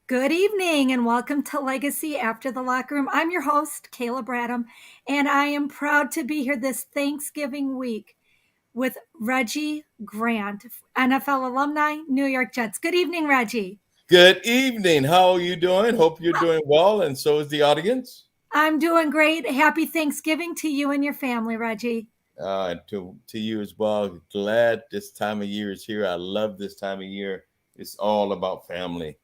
Good evening and welcome to Legacy After the Locker Room. I'm your host, Kayla Bradham, and I am proud to be here this Thanksgiving week with Reggie Grant, NFL alumni, New York Jets. Good evening, Reggie. Good evening. How are you doing? Hope you're doing well, and so is the audience. I'm doing great. Happy Thanksgiving to you and your family, Reggie. And to you as well. Glad this time of year is here. I love this time of year. It's all about family.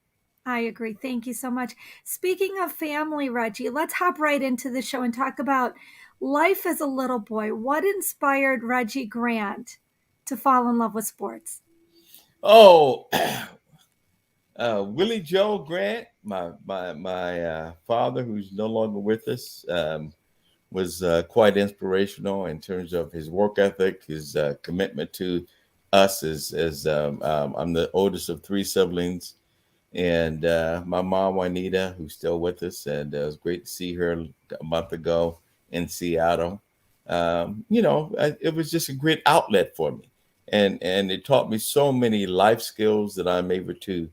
I agree. Thank you so much. Speaking of family, Reggie, let's hop right into the show and talk about life as a little boy. What inspired Reggie Grant to fall in love with sports? Oh, Willie Joe Grant, my father, who's no longer with us, was quite inspirational in terms of his work ethic, his commitment to us. As I'm the oldest of three siblings, and my mom Juanita, who's still with us, and it was great to see her a month ago in Seattle. It was just a great outlet for me, and it taught me so many life skills that I'm able to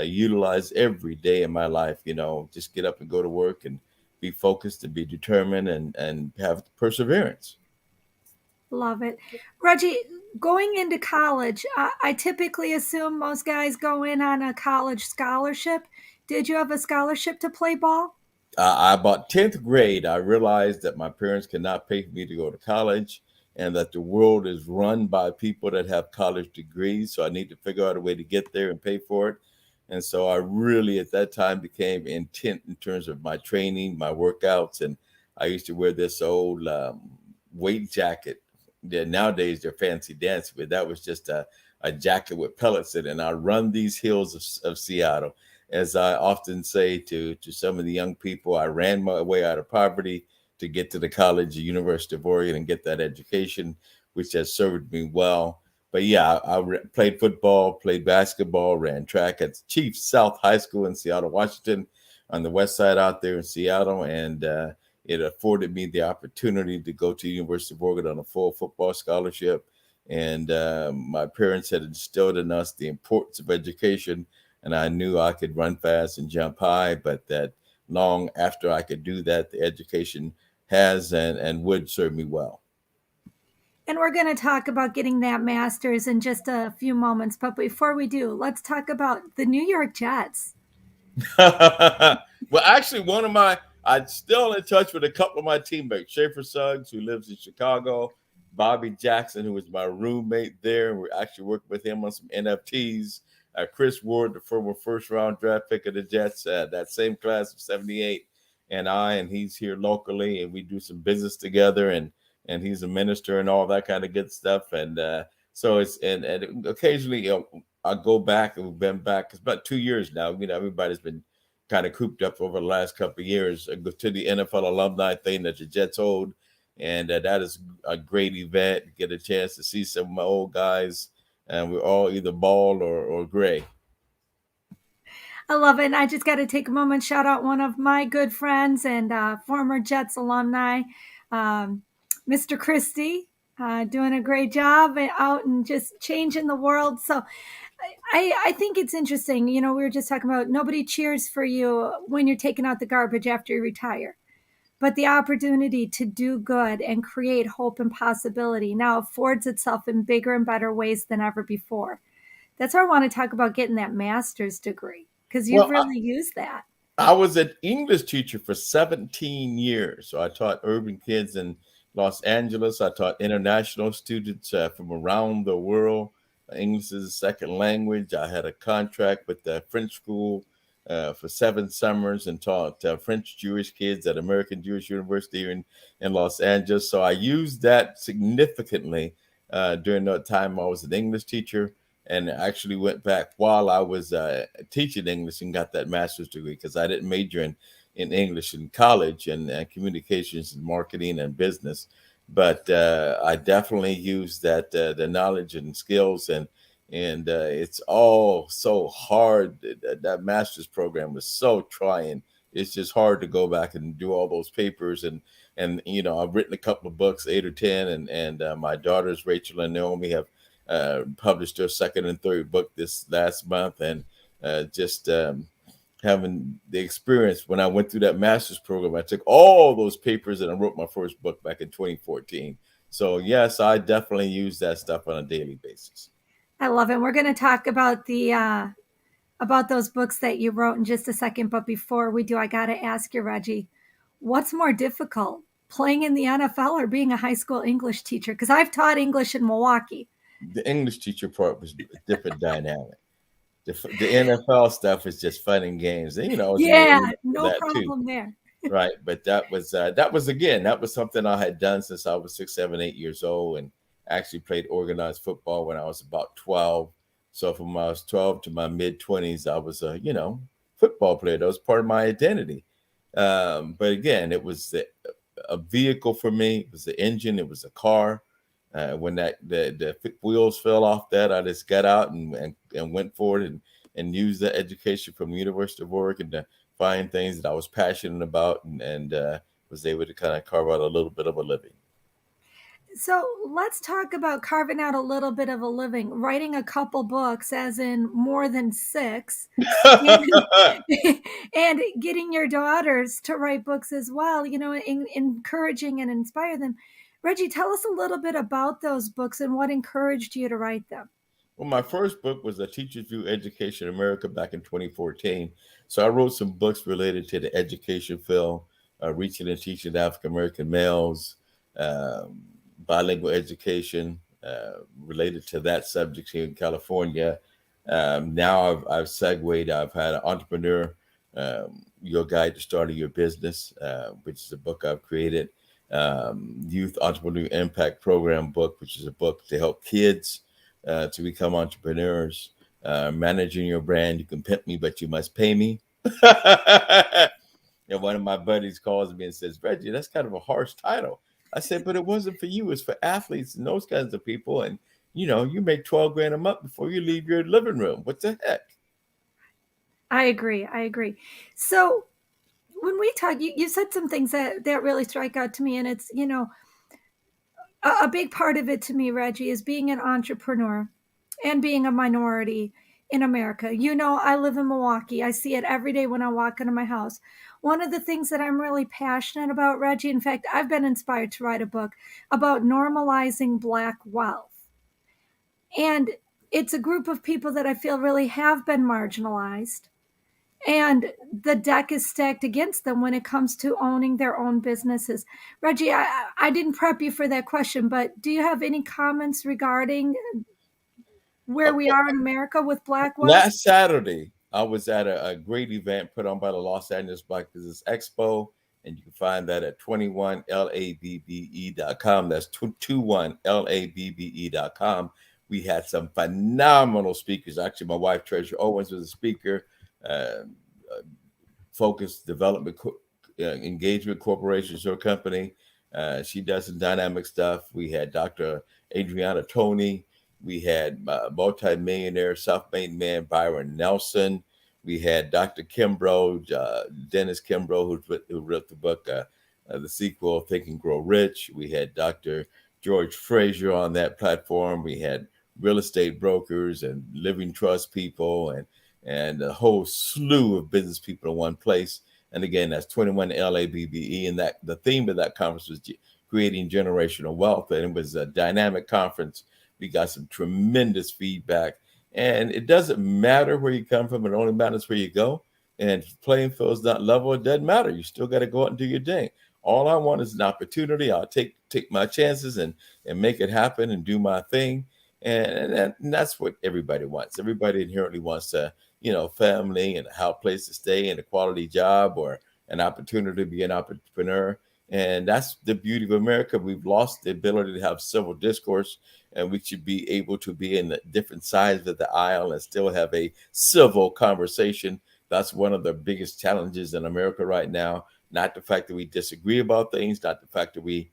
utilize every day in my life. Just get up and go to work and be focused and be determined and have perseverance. Love it. Reggie, going into college, I typically assume most guys go in on a college scholarship. Did you have a scholarship to play ball? About 10th grade, I realized that my parents cannot pay for me to go to college and that the world is run by people that have college degrees. So I need to figure out a way to get there and pay for it. And so I really, at that time, became intent in terms of my training, my workouts. And I used to wear this old weight jacket. Nowadays, they're fancy dancy, but that was just a jacket with pellets in it. And I run these hills of Seattle. As I often say to some of the young people, I ran my way out of poverty to get to the college, the University of Oregon, and get that education, which has served me well. But yeah, played football, played basketball, ran track at Chief South High School in Seattle, Washington, on the west side out there in Seattle, and it afforded me the opportunity to go to the University of Oregon on a full football scholarship. And my parents had instilled in us the importance of education, and I knew I could run fast and jump high, but that long after I could do that, the education has and would serve me well. And we're going to talk about getting that master's in just a few moments. But before we do, let's talk about the New York Jets. Well, actually, I'm still in touch with a couple of my teammates, Schaefer Suggs, who lives in Chicago, Bobby Jackson, who was my roommate there. We're actually working with him on some NFTs. Chris Ward, the former first round draft pick of the Jets, that same class of 78, and he's here locally, and we do some business together, and he's a minister and all that kind of good stuff. And so and occasionally, I go back, and we've been back. It's about 2 years now. Everybody's been kind of cooped up over the last couple of years. I go to the NFL alumni thing that the Jets hold, and that is a great event. Get a chance to see some of my old guys, and we're all either bald or gray. I love it. And I just got to take a moment, shout out one of my good friends and former Jets alumni, um, Mr. Christie, doing a great job out and just changing the world. So I think it's interesting. We were just talking about nobody cheers for you when you're taking out the garbage after you retire. But the opportunity to do good and create hope and possibility now affords itself in bigger and better ways than ever before. That's why I want to talk about getting that master's degree because you've Well, really used that. I was an English teacher for 17 years. So I taught urban kids in Los Angeles. I taught international students from around the world. English is a second language. I had a contract with the French school for 7 summers and taught French Jewish kids at American Jewish University in Los Angeles. So I used that significantly during that time I was an English teacher, and actually went back while I was teaching English and got that master's degree because I didn't major in English in college and communications and marketing and business. But I definitely used that the knowledge and skills, and it's all so hard. That master's program was so trying. It's just hard to go back and do all those papers, and I've written a couple of books, 8 or 10, and my daughters Rachel and Naomi have published their second and third book this last month, and just having the experience when I went through that master's program. I took all those papers and I wrote my first book back in 2014. So yes, I definitely use that stuff on a daily basis. I love it. We're going to talk about the about those books that you wrote in just a second. But before we do, I got to ask you, Reggie, what's more difficult, playing in the NFL or being a high school English teacher? Because I've taught English in Milwaukee. The English teacher part was a different dynamic. The NFL stuff is just fun and games. And, I was in the Yeah, arena for no that too. problem there. Right. But that was something I had done since I was 6, 7, 8 years old, and actually played organized football when I was about 12. So from when I was 12 to my mid 20s, I was a, football player. That was part of my identity. But again, it was a vehicle for me. It was the engine. It was a car. When the wheels fell off that, I just got out and went forward and used the education from the University of Oregon to find things that I was passionate about, and was able to kind of carve out a little bit of a living. So let's talk about carving out a little bit of a living, writing a couple books, as in more than six, and, and getting your daughters to write books as well, encouraging and inspire them. Reggie, tell us a little bit about those books and what encouraged you to write them. Well, my first book was A Teacher's View Education America back in 2014. So I wrote some books related to the education field, reaching and teaching African American males, um, bilingual education, related to that subject here in California. Now I've segued. I've had an entrepreneur, your guide to starting your business, which is a book I've created. Youth Entrepreneur Impact Program book, which is a book to help kids to become entrepreneurs. Managing your brand. You can pimp me, but you must pay me. And one of my buddies calls me and says, Reggie, that's kind of a harsh title. I said, but it wasn't for you. It's for athletes and those kinds of people. And, you make 12 grand a month before you leave your living room. What the heck? I agree. I agree. So when we talk, you said some things that really strike out to me, and it's, a big part of it to me, Reggie, is being an entrepreneur and being a minority in America. I live in Milwaukee. I see it every day when I walk into my house. One of the things that I'm really passionate about, Reggie, in fact, I've been inspired to write a book about normalizing Black wealth. And it's a group of people that I feel really have been marginalized. And the deck is stacked against them when it comes to owning their own businesses. Reggie, I didn't prep you for that question, but do you have any comments regarding where we are in America with Black wealth? Last Saturday, I was at a great event put on by the Los Angeles Black Business Expo, and you can find that at 21labbe.com. That's 21labbe.com. We had some phenomenal speakers. Actually, my wife, Treasure Owens, was a speaker. Uh, Focused Development Engagement Corporation is her company. She does some dynamic stuff. We had Dr. Adriana Tony. We had multi-millionaire self-made man Byron Nelson. We had Dr. Kimbrough, Dennis Kimbrough, who wrote the book, the sequel, Think and Grow Rich. We had Dr. George Frazier on that platform. We had real estate brokers and living trust people and a whole slew of business people in one place. And again, that's 21LABBE. And that the theme of that conference was creating generational wealth. And it was a dynamic conference. We got some tremendous feedback. And it doesn't matter where you come from, it only matters where you go. And if the playing field's not level, it doesn't matter. You still got to go out and do your thing. All I want is an opportunity. I'll take my chances and make it happen and do my thing. And that's what everybody wants. Everybody inherently wants to, family and a place to stay and a quality job or an opportunity to be an entrepreneur. And that's the beauty of America. We've lost the ability to have civil discourse, and we should be able to be in the different sides of the aisle and still have a civil conversation. That's one of the biggest challenges in America right now. Not the fact that we disagree about things, not the fact that we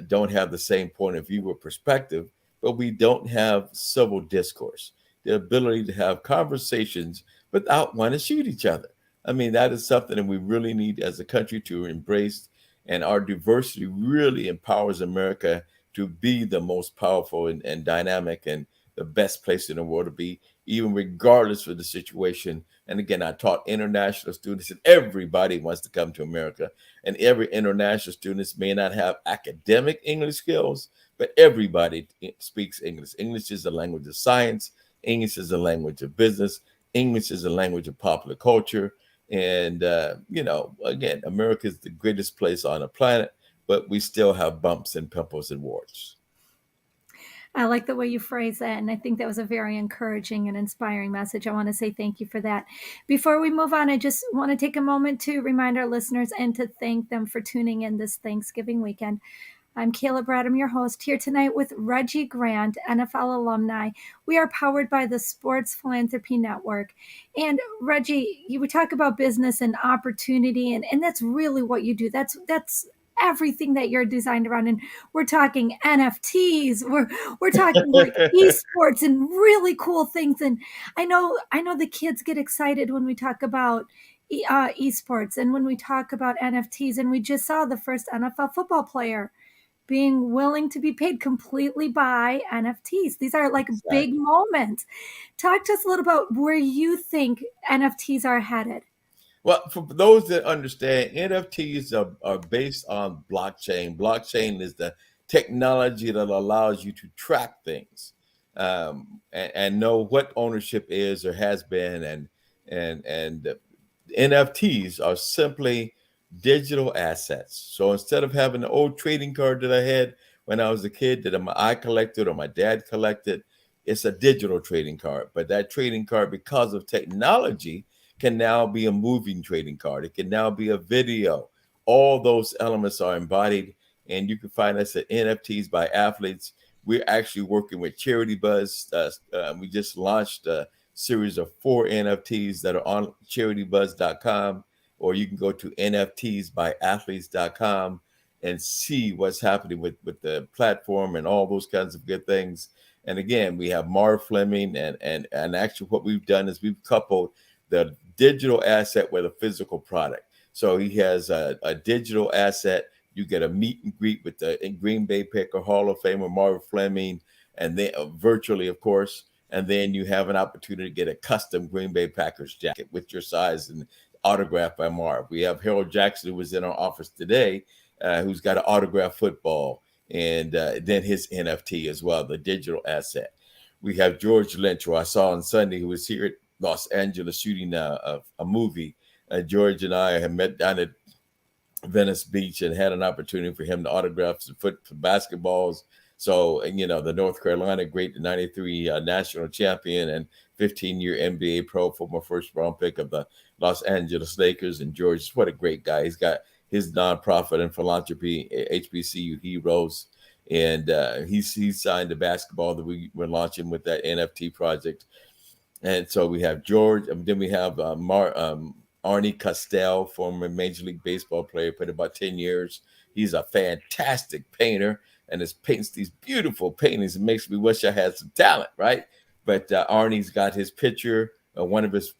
don't have the same point of view or perspective, but we don't have civil discourse, the ability to have conversations without wanting to shoot each other. I mean, that is something that we really need as a country to embrace. And our diversity really empowers America to be the most powerful and dynamic and the best place in the world to be, even regardless of the situation. And again, I taught international students, and everybody wants to come to America. And every international student may not have academic English skills, but everybody speaks English. English is the language of science. English is the language of business. English is the language of popular culture. And, again, America is the greatest place on the planet, but we still have bumps and pimples and warts. I like the way you phrase that. And I think that was a very encouraging and inspiring message. I want to say thank you for that. Before we move on, I just want to take a moment to remind our listeners and to thank them for tuning in this Thanksgiving weekend. I'm Kayla Bradham, your host, here tonight with Reggie Grant, NFL alumni. We are powered by the Sports Philanthropy Network. And Reggie, we talk about business and opportunity, and that's really what you do. That's everything that you're designed around. And we're talking NFTs, we're talking like eSports and really cool things. And I know the kids get excited when we talk about esports and when we talk about NFTs. And we just saw the first NFL football player being willing to be paid completely by NFTs. These are like big Exactly. moments. Talk to us a little about where you think NFTs are headed. Well, for those that understand, NFTs are based on blockchain. Blockchain is the technology that allows you to track things, and know what ownership is or has been, and NFTs are simply digital assets. So instead of having the old trading card that I had when I was a kid that I collected or my dad collected, it's a digital trading card. But that trading card, because of technology, can now be a moving trading card. It can now be a video. All those elements are embodied, and you can find us at NFTs by Athletes. We're actually working with Charity Buzz. We just launched a series of 4 NFTs that are on charitybuzz.com, or you can go to nftsbyathletes.com and see what's happening with the platform and all those kinds of good things. And again, we have Marv Fleming, and actually what we've done is we've coupled the digital asset with a physical product. So he has a digital asset. You get a meet and greet with the Green Bay Packer Hall of Famer Marv Fleming, and then virtually, of course. And then you have an opportunity to get a custom Green Bay Packers jacket with your size and autographed by Marv. We have Harold Jackson, who was in our office today, who's got an autographed football, and then his NFT as well, the digital asset. We have George Lynch, who I saw on Sunday, who was here at Los Angeles shooting a movie. George and I had met down at Venice Beach and had an opportunity for him to autograph some basketballs. So, the North Carolina great, the 93 national champion and 15-year NBA pro, former first round pick of the Los Angeles Lakers. And George, what a great guy. He's got his nonprofit and philanthropy, HBCU Heroes. And he signed the basketball that we were launching with that NFT project. And so we have George, and then we have Arnie Castell, former Major League Baseball player, played about 10 years. He's a fantastic painter and has paints these beautiful paintings. It makes me wish I had some talent, right? But Arnie's got his picture, one of his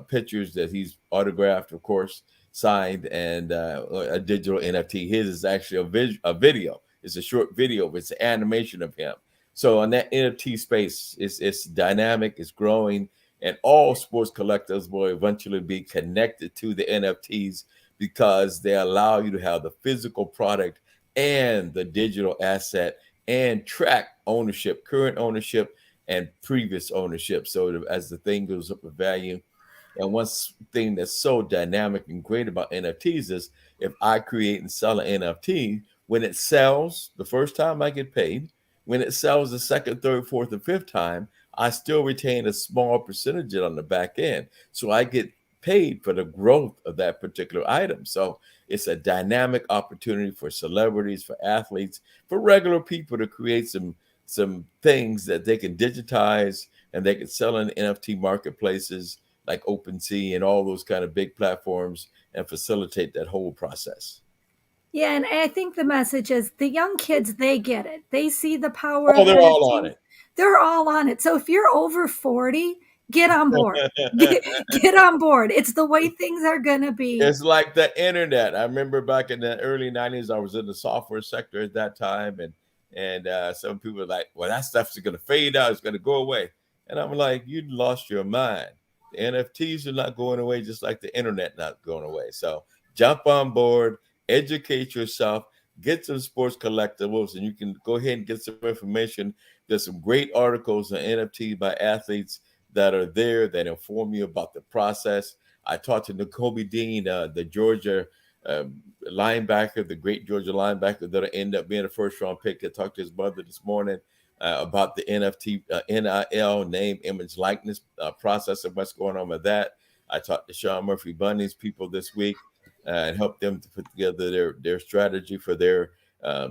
pictures that he's autographed, of course, signed, and a digital NFT. His is actually a video. It's a short video. It's an animation of him. So on that NFT space, it's dynamic, it's growing, and all sports collectors will eventually be connected to the NFTs because they allow you to have the physical product and the digital asset and track ownership, current ownership, and previous ownership. So as the thing goes up in value. And one thing that's so dynamic and great about NFTs is if I create and sell an NFT, when it sells the first time I get paid, when it sells the second, third, fourth, and fifth time, I still retain a small percentage on the back end. So I get paid for the growth of that particular item. So it's a dynamic opportunity for celebrities, for athletes, for regular people to create some things that they can digitize and they can sell in NFT marketplaces like OpenSea and all those kind of big platforms and facilitate that whole process. Yeah, and I think the message is the young kids, they get it. They see the power Oh, of they're all on NFTs. it. They're all on it. So if you're over 40, get on board. Get on board. It's the way things are going to be. It's like the internet. I remember back in the early 90s, I was in the software sector at that time, and And some people are like, well, that stuff's going to fade out. It's going to go away. And I'm like, you lost your mind. The NFTs are not going away, just like the internet not going away. So jump on board, educate yourself, get some sports collectibles, and you can go ahead and get some information. There's some great articles on NFTs by athletes that are there that inform you about the process. I talked to N'Kobe Dean, the Georgia uh, linebacker, the great Georgia linebacker that'll end up being a first round pick. I talked to his brother this morning about the NFT, NIL, name, image, likeness process and what's going on with that. I talked to Sean Murphy Bunny's people this week and helped them to put together their strategy for their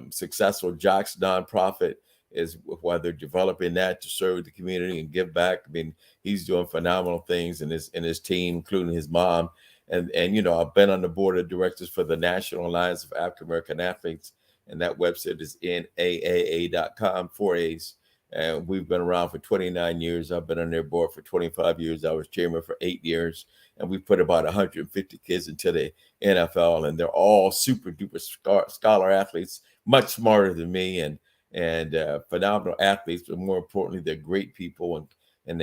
successful Jocks nonprofit. Is why they're developing that to serve the community and give back. I mean, he's doing phenomenal things in his team, including his mom. And you know, I've been on the board of directors for the National Alliance of African American Athletes, and that website is NAAA.com, 4A's. And we've been around for 29 years. I've been on their board for 25 years. I was chairman for 8 years, and we put about 150 kids into the NFL, and they're all super duper scholar athletes, much smarter than me, and phenomenal athletes. But more importantly, they're great people, and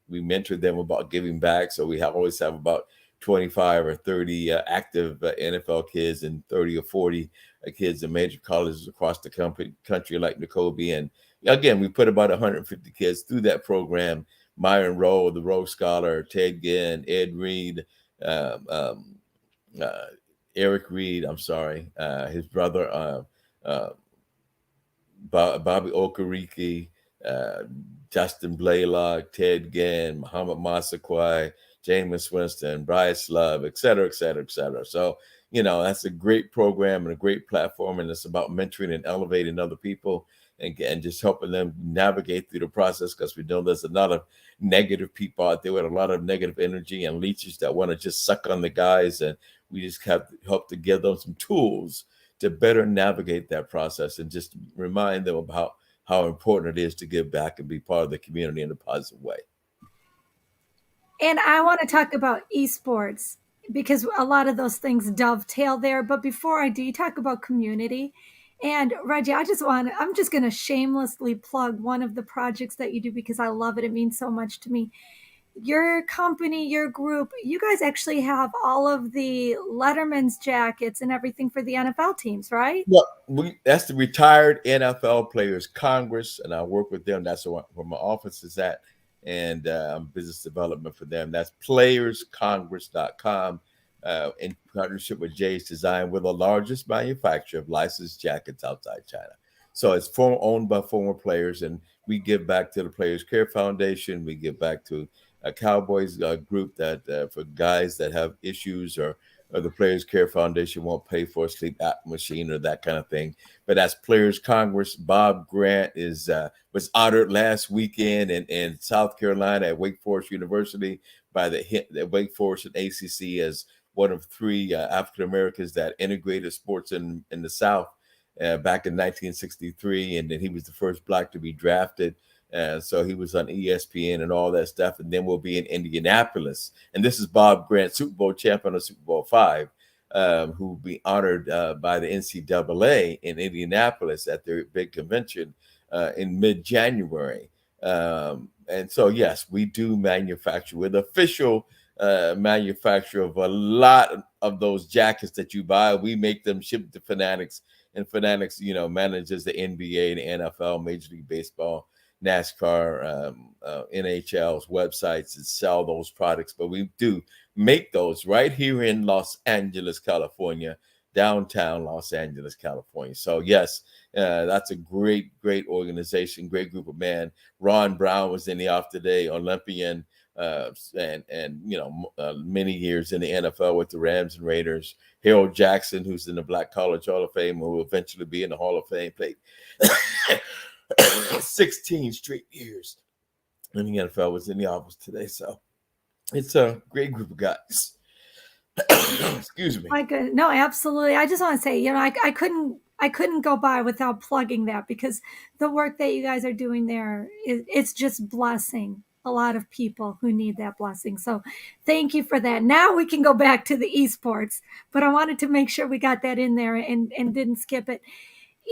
we mentor them about giving back. So we always have about 25 or 30 active NFL kids and 30 or 40 kids in major colleges across the country like N'Kobe. And again, we put about 150 kids through that program. Myron Rowe, the Rowe Scholar, Ted Ginn, Ed Reed, um, um, uh, Eric Reed, I'm sorry, his brother, Bobby Okereke, uh, Justin Blaylock, Ted Ginn, Muhammad Massaquoi, Jameis Winston, Bryce Love, et cetera, et cetera, et cetera. So, you know, that's a great program and a great platform. And it's about mentoring and elevating other people and just helping them navigate through the process because we know there's a lot of negative people out there with a lot of negative energy and leeches that want to just suck on the guys. And we just have to help to give them some tools to better navigate that process and just remind them about how important it is to give back and be part of the community in a positive way. And I want to talk about esports because a lot of those things dovetail there. But before I do, you talk about community. And Reggie, I'm just going to shamelessly plug one of the projects that you do because I love it. It means so much to me. Your company, your group, you guys actually have all of the Letterman's jackets and everything for the NFL teams, right? Well, that's the Retired NFL Players Congress, and I work with them. That's where my office is at, and I'm business development for them. That's playerscongress.com in partnership with Jay's Design. We're the largest manufacturer of licensed jackets outside China. So it's owned by former players, and we give back to the Players Care Foundation. We give back to a Cowboys group that for guys that have issues or the Players Care Foundation won't pay for a sleep apnea machine or that kind of thing. But as Players Congress, Bob Grant was honored last weekend in South Carolina at Wake Forest University by the Wake Forest and ACC as one of three African Americans that integrated sports in the South back in 1963, and then he was the first black to be drafted. So he was on ESPN and all that stuff. And then we'll be in Indianapolis. And this is Bob Grant, Super Bowl champion of Super Bowl V, who will be honored by the NCAA in Indianapolis at their big convention in mid-January. And so, yes, we do manufacture. We're the official manufacturer of a lot of those jackets that you buy. We make them, ship to Fanatics, and Fanatics, you know, manages the NBA, the NFL, Major League Baseball, NASCAR, NHL's websites and sell those products, but we do make those right here in Los Angeles, California, downtown Los Angeles, California. So yes, that's a great organization, great group of men. Ron Brown was in the off today, Olympian, and you know many years in the NFL with the Rams and Raiders. Harold Jackson, who's in the Black College Hall of Fame, who will eventually be in the Hall of Fame, played 16 straight years in the NFL, was in the office today. So it's a great group of guys. Excuse me. My good. No, absolutely. I just want to say, I couldn't go by without plugging that because the work that you guys are doing there it's just blessing a lot of people who need that blessing. So thank you for that. Now we can go back to the esports, but I wanted to make sure we got that in there and didn't skip it.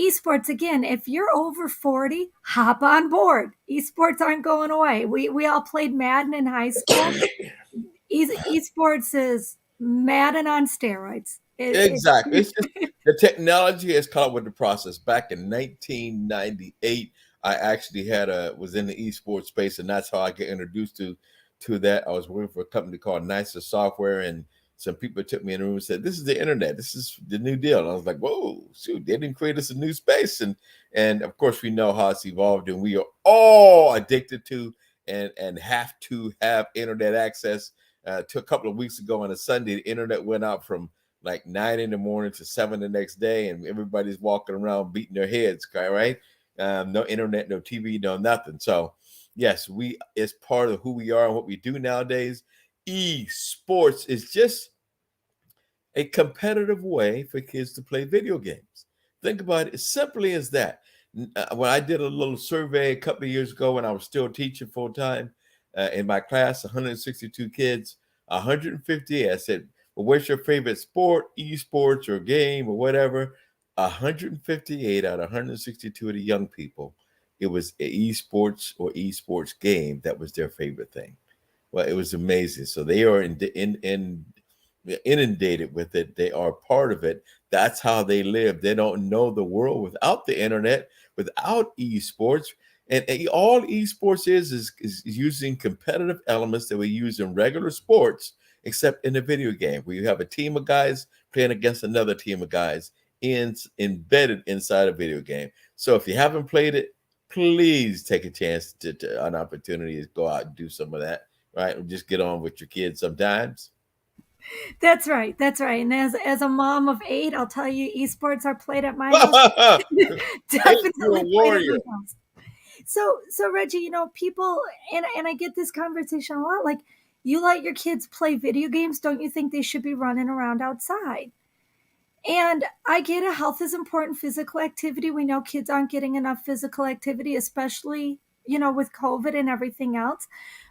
esports again, if you're over 40, hop on board. Esports aren't going away. We all played Madden in high school. Esports is Madden on steroids. Exactly. It's just the technology has caught up with the process. Back in 1998, I actually was in the esports space, and that's how I get introduced to that. I was working for a company called Nicer Software, and some people took me in the room and said, "This is the internet. This is the new deal." And I was like, "Whoa, shoot! They didn't create us a new space." And of course, we know how it's evolved, and we are all addicted to and have to have internet access. To a couple of weeks ago on a Sunday, the internet went out from like 9 in the morning to 7 the next day, and everybody's walking around beating their heads, right? No internet, no TV, no nothing. So, yes, it's part of who we are and what we do nowadays. Esports is just a competitive way for kids to play video games. Think about it as simply as that. When I did a little survey a couple of years ago when I was still teaching full time in my class, 162 kids, 150, I said, "Well, what's your favorite sport, esports, or game, or whatever?" 158 out of 162 of the young people, it was esports or esports game that was their favorite thing. Well, it was amazing. So they are inundated with it. They are part of it. That's how they live. They don't know the world without the internet, without esports. And all esports is using competitive elements that we use in regular sports, except in a video game where you have a team of guys playing against another team of guys embedded inside a video game. So if you haven't played it, please take a chance to an opportunity to go out and do some of that, right? And just get on with your kids sometimes. That's right. That's right. And as a mom of 8, I'll tell you, esports are played at my house. Hey, you're a Definitely played at my warrior. house. So Reggie, people, and I get this conversation a lot. Like, you let your kids play video games, don't you think they should be running around outside? And I get it. Health is important. Physical activity. We know kids aren't getting enough physical activity, especially, with COVID and everything else.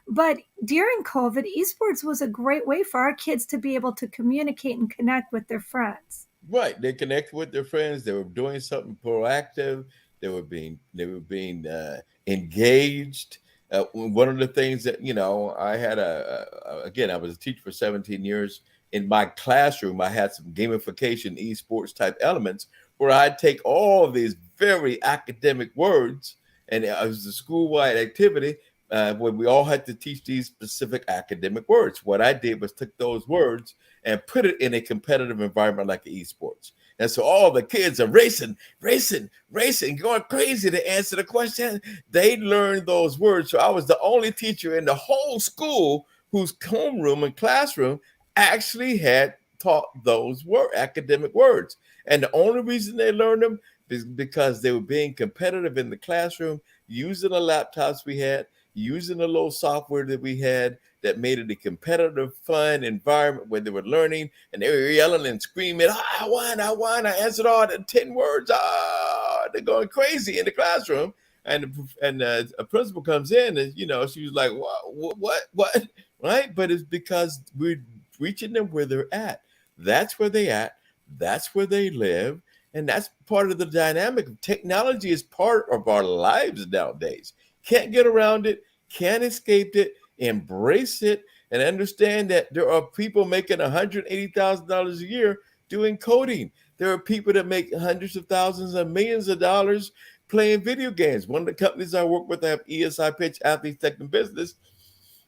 But during COVID, esports was a great way for our kids to be able to communicate and connect with their friends. Right. They connected with their friends. They were doing something proactive. They were being engaged. One of the things that I had again, I was a teacher for 17 years. In my classroom, I had some gamification, esports type elements where I'd take all of these very academic words, and it was a school-wide activity where we all had to teach these specific academic words. What I did was took those words and put it in a competitive environment like esports. And so all the kids are racing, going crazy to answer the question. They learned those words. So I was the only teacher in the whole school whose homeroom and classroom actually had taught those academic words. And the only reason they learned them is because they were being competitive in the classroom, using the laptops we had, using the little software that we had that made it a competitive, fun environment where they were learning and they were yelling and screaming, I won, I answered all the 10 words. They're going crazy in the classroom. And a principal comes in and, she was like, what? Right? But it's because we're reaching them where they're at. That's where they at. That's where they live. And that's part of the dynamic. Technology is part of our lives nowadays. Can't get around it, can't escape it, embrace it, and understand that there are people making $180,000 a year doing coding. There are people that make hundreds of thousands and millions of dollars playing video games. One of the companies I work with, I have eSiPitch, Athletes Tech and Business,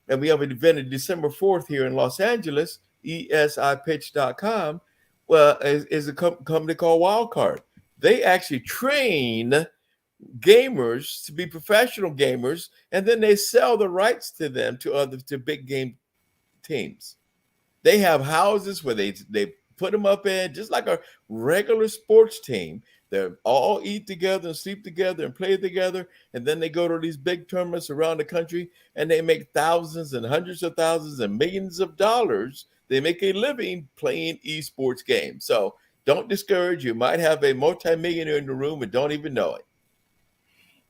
and we have an event on December 4th here in Los Angeles, eSiPitch.com. Well, is a company called Wildcard. They actually train gamers to be professional gamers, and then they sell the rights to them to big game teams. They have houses where they put them up in just like a regular sports team. They all eat together and sleep together and play together, and then they go to these big tournaments around the country, and they make thousands and hundreds of thousands and millions of dollars. They make a living playing esports games. So don't discourage. You might have a multimillionaire in the room and don't even know it.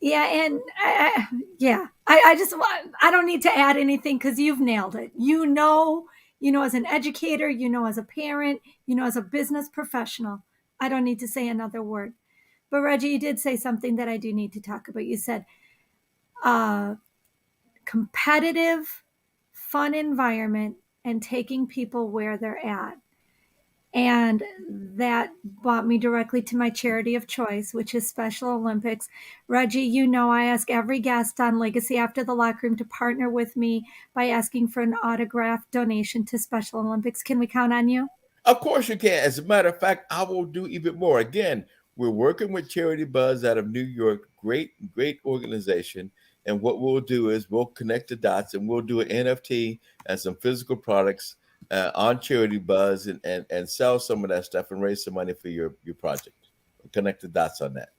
Yeah, and I just I don't need to add anything because you've nailed it. As an educator, as a parent, as a business professional. I don't need to say another word. But Reggie, you did say something that I do need to talk about. You said uh, competitive, fun environment and taking people where they're at. And that brought me directly to my charity of choice, which is Special Olympics. Reggie, you know, I ask every guest on Legacy After the Locker Room to partner with me by asking for an autograph donation to Special Olympics. Can we count on you? Of course you can. As a matter of fact, I will do even more. Again, we're working with Charity Buzz out of New York. Great organization. And what we'll do is we'll connect the dots and we'll do an NFT and some physical products on Charity Buzz and sell some of that stuff and raise some money for your project. Connect the dots on that.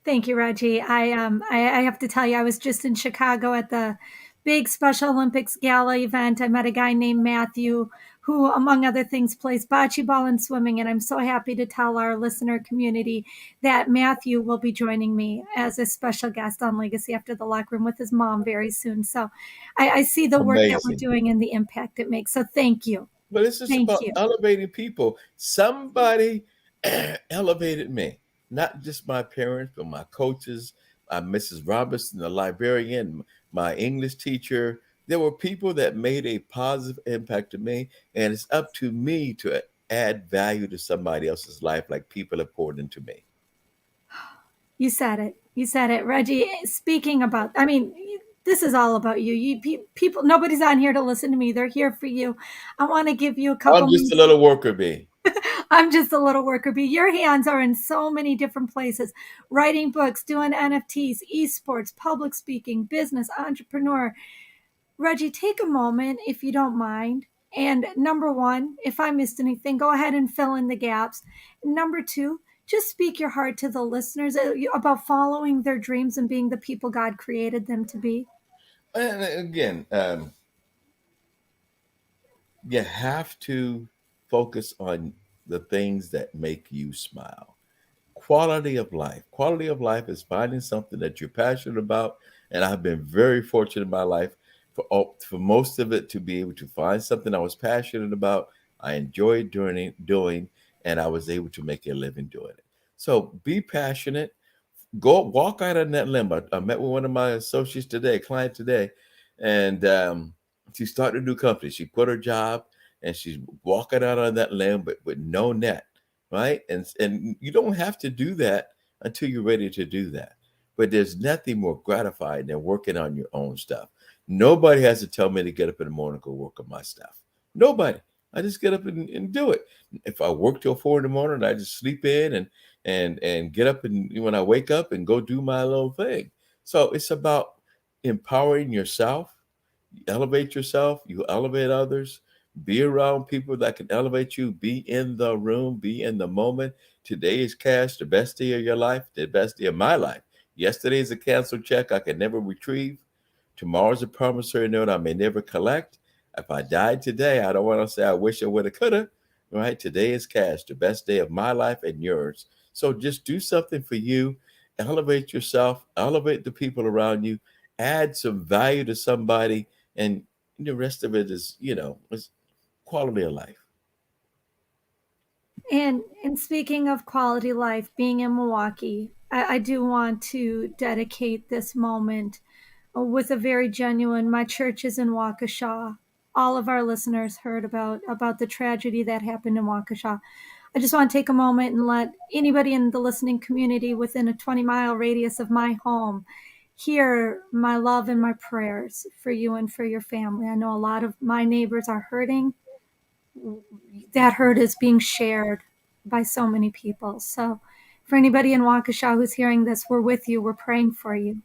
Thank you, Reggie. I have to tell you, I was just in Chicago at the big Special Olympics gala event. I met a guy named Matthew, who, among other things, plays bocce ball and swimming. And I'm so happy to tell our listener community that Matthew will be joining me as a special guest on Legacy After the Locker Room with his mom very soon. So I see the work that we're Amazing. doing and the impact it makes. So thank you. But it's just Thank about you. elevating people. Somebody elevated me, not just my parents, but my coaches, Mrs. Robertson, the librarian, my English teacher. There were people that made a positive impact to me, and it's up to me to add value to somebody else's life, like people have poured into me. You said it. You said it, Reggie. Speaking about, I mean, this is all about you. People, nobody's on here to listen to me. They're here for you. I want to give you a I'm couple just a minutes. little worker bee. I'm just a little worker bee. Your hands are in so many different places, writing books, doing NFTs, esports, public speaking, business, entrepreneur. Reggie, take a moment if you don't mind. And number one, if I missed anything, go ahead and fill in the gaps. Number two, just speak your heart to the listeners about following their dreams and being the people God created them to be. And again, you have to focus on the things that make you smile. Quality of life. Quality of life is finding something that you're passionate about. And I've been very fortunate in my life for most of it to be able to find something I was passionate about. I enjoyed doing, and I was able to make a living doing it. So be passionate, go walk out on that limb. I met with one of my associates today, client today, and she started a new company. She quit her job and she's walking out on that limb, but with no net, right? And you don't have to do that until you're ready to do that. But there's nothing more gratifying than working on your own stuff. Nobody has to tell me to get up in the morning and go work on my stuff. Nobody. I just get up and do it. If I work till 4 in the morning, I just sleep in and get up and when I wake up and go do my little thing. So it's about empowering yourself, elevate yourself, you elevate others, be around people that can elevate you, be in the room, be in the moment. Today is cash, the best day of your life, the best day of my life. Yesterday is a canceled check I can never retrieve. Tomorrow's a promissory note I may never collect. If I died today, I don't want to say I wish I would have, could have. Right? Today is cash, the best day of my life and yours. So just do something for you, elevate yourself, elevate the people around you, add some value to somebody, and the rest of it is, is quality of life. And speaking of quality life, being in Milwaukee, I do want to dedicate this moment with a very genuine. My church is in Waukesha. All of our listeners heard about the tragedy that happened in Waukesha. I just want to take a moment and let anybody in the listening community within a 20-mile radius of my home hear my love and my prayers for you and for your family. I know a lot of my neighbors are hurting. That hurt is being shared by so many people. So, for anybody in Waukesha who's hearing this, we're with you. We're praying for you.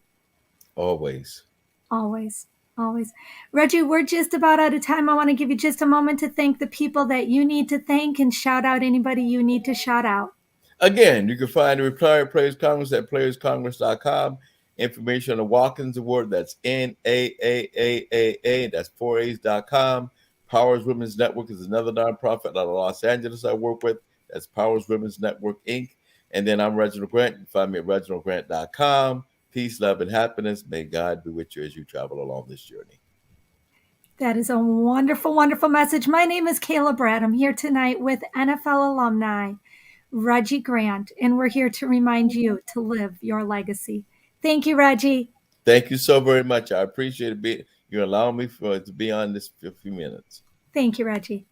Always. Always, always. Reggie, we're just about out of time. I want to give you just a moment to thank the people that you need to thank and shout out anybody you need to shout out. Again, you can find the Retired Players Congress at playerscongress.com. Information on the Watkins Award, that's NAAAA, that's 4A's.com. Powers Women's Network is another nonprofit out of Los Angeles I work with. That's Powers Women's Network, Inc. And then I'm Reginald Grant. You can find me at reginaldgrant.com. Peace, love, and happiness. May God be with you as you travel along this journey. That is a wonderful, wonderful message. My name is Kayla Bradham here tonight with NFL alumni Reggie Grant, and we're here to remind you to live your legacy. Thank you, Reggie. Thank you so very much. I appreciate it. You allowing me to be on this for a few minutes. Thank you, Reggie.